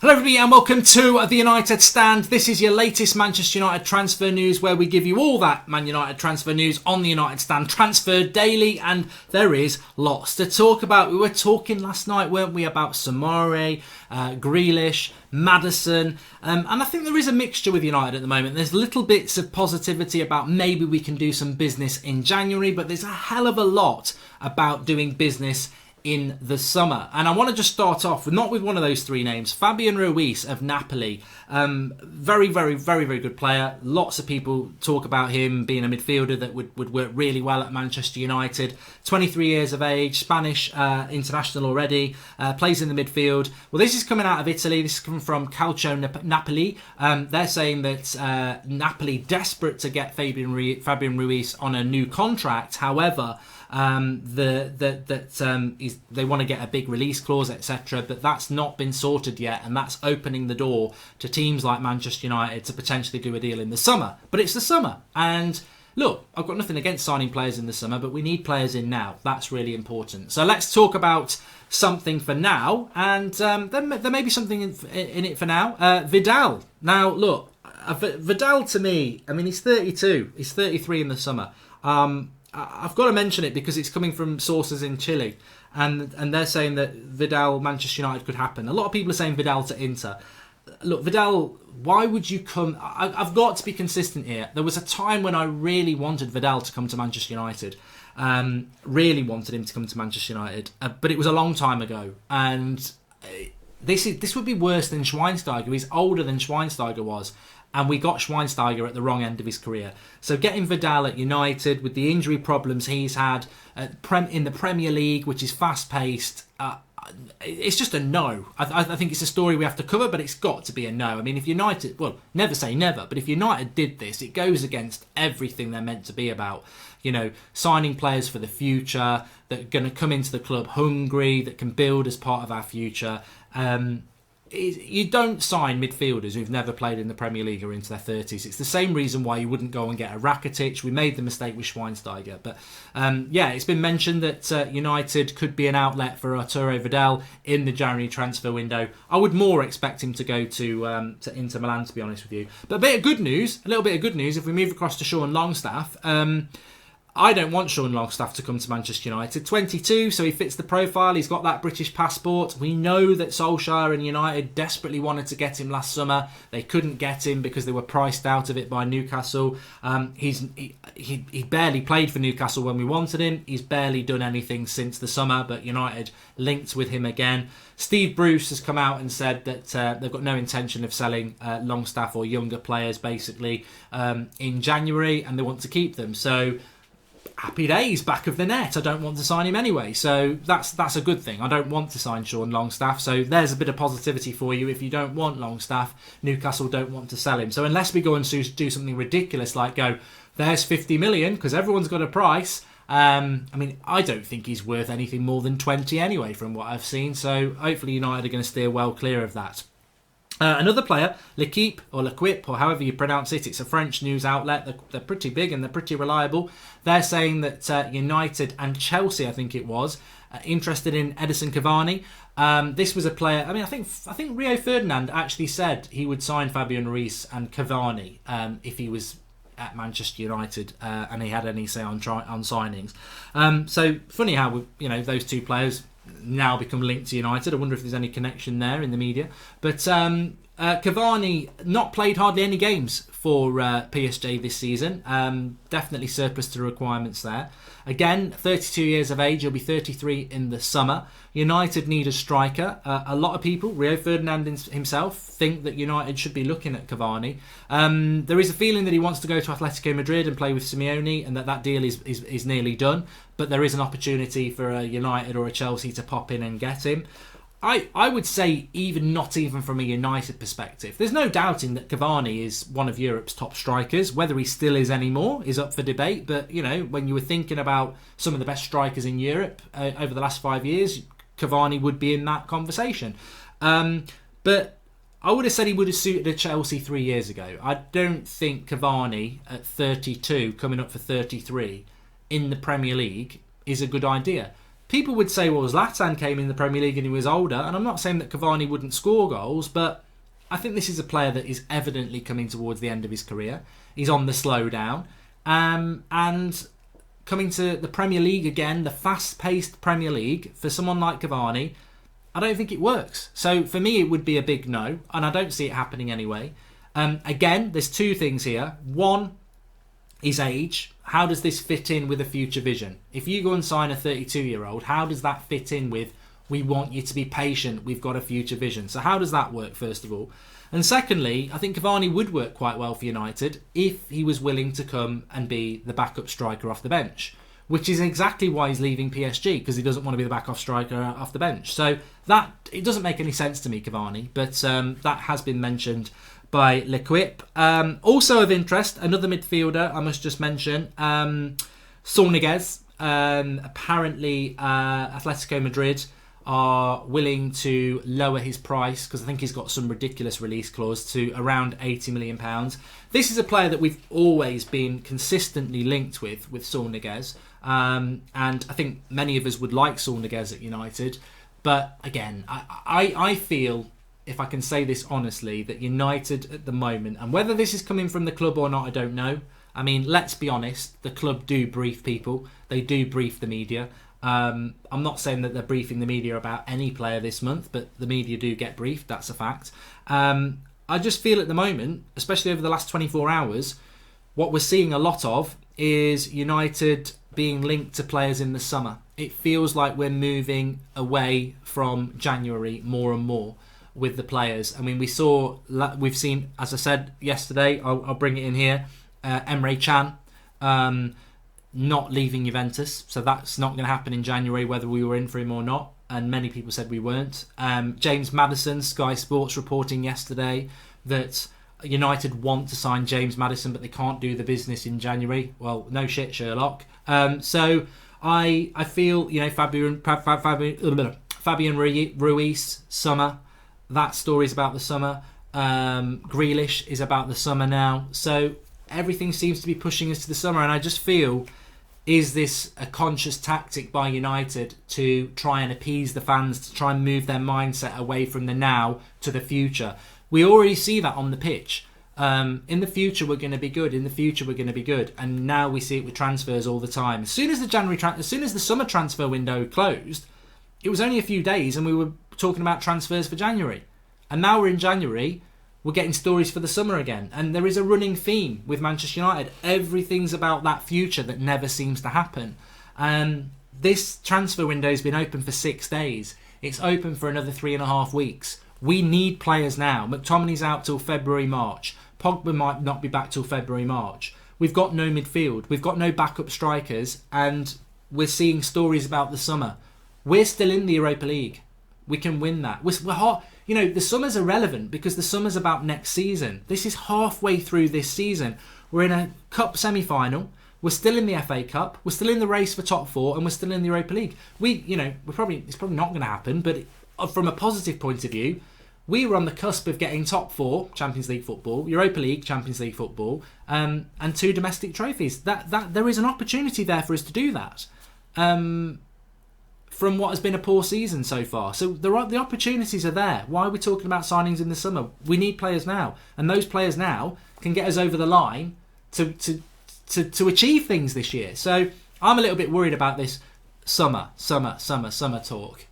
Hello everybody and welcome to the United Stand. This is your latest Manchester United transfer news where we give you all that Man United transfer news on the United Stand Transfer Daily, and there is lots to talk about. We were talking last night, weren't we, about Samare, Grealish, Maddison, and I think there is a mixture with United at the moment. There's little bits of positivity about maybe we can do some business in January, but there's a hell of a lot about doing business in the summer. And I want to just start off not with one of those three names, Fabian Ruiz of Napoli. Very good player. Lots of people talk about him being a midfielder that would work really well at Manchester United. 23 years of age, Spanish international already, plays in the midfield. Well, this is coming out of Italy. This is coming from Calcio Napoli. They're saying that Napoli desperate to get Fabian Ruiz on a new contract. However, they want to get a big release clause, etc. But that's not been sorted yet, and that's opening the door to teams like Manchester United to potentially do a deal in the summer. But it's the summer, and look, I've got nothing against signing players in the summer, but we need players in now. That's really important. So let's talk about something for now, and there may be something in it for now. Vidal. Now, look, Vidal to me, I mean, he's 32. He's 33 in the summer. I've got to mention it because it's coming from sources in Chile, and they're saying that Vidal, Manchester United could happen. A lot of people are saying Vidal to Inter. Look, Vidal, why would you come? I've got to be consistent here. There was a time when I really wanted Vidal to come to Manchester United. Really wanted him to come to Manchester United, but it was a long time ago. And this would be worse than Schweinsteiger. He's older than Schweinsteiger was. And we got Schweinsteiger at the wrong end of his career. So getting Vidal at United with the injury problems he's had in the Premier League, which is fast-paced, it's just a no. I think it's a story we have to cover, but it's got to be a no. I mean, if United, well, never say never, but if United did this, it goes against everything they're meant to be about. You know, signing players for the future, that are going to come into the club hungry, that can build as part of our future. You don't sign midfielders who've never played in the Premier League or into their 30s. It's the same reason why you wouldn't go and get a Rakitic. We made the mistake with Schweinsteiger. But it's been mentioned that United could be an outlet for Arturo Vidal in the January transfer window. I would more expect him to go to Inter Milan, to be honest with you. But a little bit of good news, if we move across to Sean Longstaff. I don't want Sean Longstaff to come to Manchester United. 22, so he fits the profile. He's got that British passport. We know that Solskjaer and United desperately wanted to get him last summer. They couldn't get him because they were priced out of it by Newcastle. He barely played for Newcastle when we wanted him. He's barely done anything since the summer, but United linked with him again. Steve Bruce has come out and said that they've got no intention of selling Longstaff or younger players, basically, in January, and they want to keep them. So happy days, back of the net. I don't want to sign him anyway, so that's a good thing. I don't want to sign Sean Longstaff, so there's a bit of positivity for you. If you don't want Longstaff, Newcastle don't want to sell him. So unless we go and do something ridiculous like there's 50 million, because everyone's got a price. I mean, I don't think he's worth anything more than 20 anyway, from what I've seen. So hopefully United are going to steer well clear of that. Another player, L'Equipe or L'Equipe or however you pronounce it, it's a French news outlet. They're pretty big and they're pretty reliable. They're saying that United and Chelsea, I think it was, interested in Edison Cavani. This was a player. I mean, I think Rio Ferdinand actually said he would sign Fabian Ruiz and Cavani if he was at Manchester United and he had any say on signings. So funny how those two players now become linked to United. I wonder if there's any connection there in the media. But Cavani not played hardly any games for PSG this season. Definitely surplus to requirements there. Again, 32 years of age. He'll be 33 in the summer. United need a striker. A lot of people, Rio Ferdinand himself, think that United should be looking at Cavani. There is a feeling that he wants to go to Atletico Madrid and play with Simeone, and that deal is nearly done. But there is an opportunity for a United or a Chelsea to pop in and get him. I would say not even from a United perspective. There's no doubting that Cavani is one of Europe's top strikers. Whether he still is anymore is up for debate. But, when you were thinking about some of the best strikers in Europe over the last 5 years, Cavani would be in that conversation. But I would have said he would have suited a Chelsea 3 years ago. I don't think Cavani at 32, coming up for 33, in the Premier League is a good idea. people would say, well, Zlatan came in the Premier League and he was older, and I'm not saying that Cavani wouldn't score goals, but I think this is a player that is evidently coming towards the end of his career. He's on the slowdown, and coming to the Premier League again, the fast-paced Premier League, for someone like Cavani, I don't think it works. So for me, it would be a big no, and I don't see it happening anyway. Again, there's two things here. One, his age. How does this fit in with a future vision? If you go and sign a 32-year-old, how does that fit in with, we want you to be patient, we've got a future vision? So how does that work, first of all? And secondly, I think Cavani would work quite well for United if he was willing to come and be the backup striker off the bench, which is exactly why he's leaving PSG, because he doesn't want to be the backup striker off the bench. So that, it doesn't make any sense to me, Cavani, but that has been mentioned by L'Equipe. Also of interest, another midfielder I must just mention, Saul Niguez. Apparently Atletico Madrid are willing to lower his price, because I think he's got some ridiculous release clause, to around £80 million. This is a player that we've always been consistently linked with Saul Niguez, and I think many of us would like Saul Niguez at United, but again, I feel, if I can say this honestly, that United at the moment, and whether this is coming from the club or not, I don't know. I mean, let's be honest, the club do brief people, they do brief the media. I'm not saying that they're briefing the media about any player this month, but the media do get briefed, that's a fact. I just feel at the moment, especially over the last 24 hours, what we're seeing a lot of is United being linked to players in the summer. It feels like we're moving away from January more and more with the players. I mean, we've seen, as I said yesterday, I'll bring it in here, Emre Can not leaving Juventus, so that's not going to happen in January whether we were in for him or not, and many people said we weren't. James Maddison, Sky Sports, reporting yesterday that United want to sign James Maddison, but they can't do the business in January. Well, no shit, Sherlock. So I feel, you know, Fabian Ruiz, summer. That story's about the summer. Grealish is about the summer now. So everything seems to be pushing us to the summer, and I just feel, is this a conscious tactic by United to try and appease the fans, to try and move their mindset away from the now to the future? We already see that on the pitch. In the future, we're going to be good. In the future, we're going to be good. And now we see it with transfers all the time. As soon as the summer transfer window closed, it was only a few days, and we were talking about transfers for January. And now we're in January. We're getting stories for the summer again. And there is a running theme with Manchester United. Everything's about that future that never seems to happen. This transfer window has been open for 6 days. It's open for another 3.5 weeks. We need players now. McTominay's out till February, March. Pogba might not be back till February, March. We've got no midfield. We've got no backup strikers. And we're seeing stories about the summer. We're still in the Europa League. We can win that. We're hot. You know, the summer's irrelevant because the summer's about next season. This is halfway through this season. We're in a cup semi-final. We're still in the FA Cup. We're still in the race for top 4, and we're still in the Europa League. It's probably not going to happen, but from a positive point of view, we were on the cusp of getting top 4 Champions League football, Europa League Champions League football, and 2 domestic trophies. That there is an opportunity there for us to do that. From what has been a poor season so far. So the opportunities are there. Why are we talking about signings in the summer? We need players now. And those players now can get us over the line to achieve things this year. So I'm a little bit worried about this summer talk.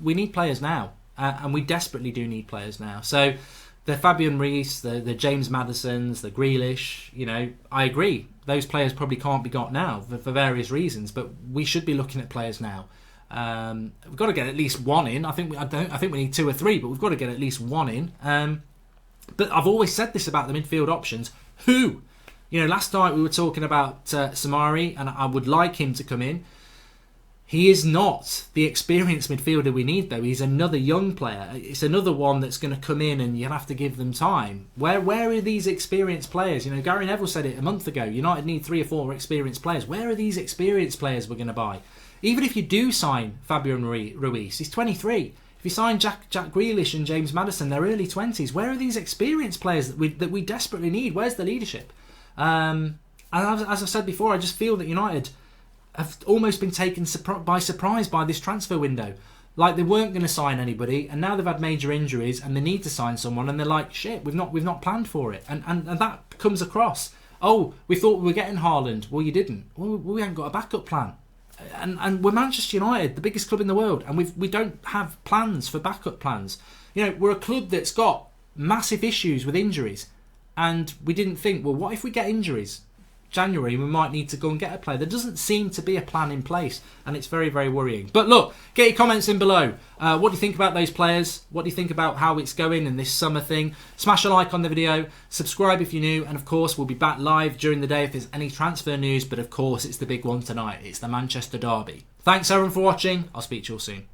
We need players now. And we desperately do need players now. So the Fabian Ruiz, the James Maddisons, the Grealish, you know, I agree. Those players probably can't be got now for various reasons, but we should be looking at players now. We've got to get at least one in. I think we need 2 or 3, but we've got to get at least one in. But I've always said this about the midfield options. Who? You know, last night we were talking about Samari, and I would like him to come in. He is not the experienced midfielder we need, though. He's another young player. It's another one that's going to come in and you'll have to give them time. Where are these experienced players? You know, Gary Neville said it a month ago. United need 3 or 4 experienced players. Where are these experienced players we're going to buy? Even if you do sign Fabian Ruiz, he's 23. If you sign Jack Grealish and James Maddison, they're early 20s. Where are these experienced players that we desperately need? Where's the leadership? And as I've said before, I just feel that United have almost been taken by surprise by this transfer window. Like, they weren't going to sign anybody, and now they've had major injuries and they need to sign someone, and they're like, shit, we've not planned for it. And that comes across. Oh, we thought we were getting Haaland. Well, you didn't. Well, we haven't got a backup plan. And we're Manchester United, the biggest club in the world, and we don't have plans for backup plans. You know, we're a club that's got massive issues with injuries, and we didn't think, well, what if we get injuries? January, we might need to go and get a player. There doesn't seem to be a plan in place, and it's very, very worrying. But look, get your comments in below. What do you think about those players? What do you think about how it's going in this summer thing? Smash a like on the video, subscribe if you're new, and of course we'll be back live during the day if there's any transfer news, but of course it's the big one tonight. It's the Manchester derby. Thanks everyone for watching. I'll speak to you all soon.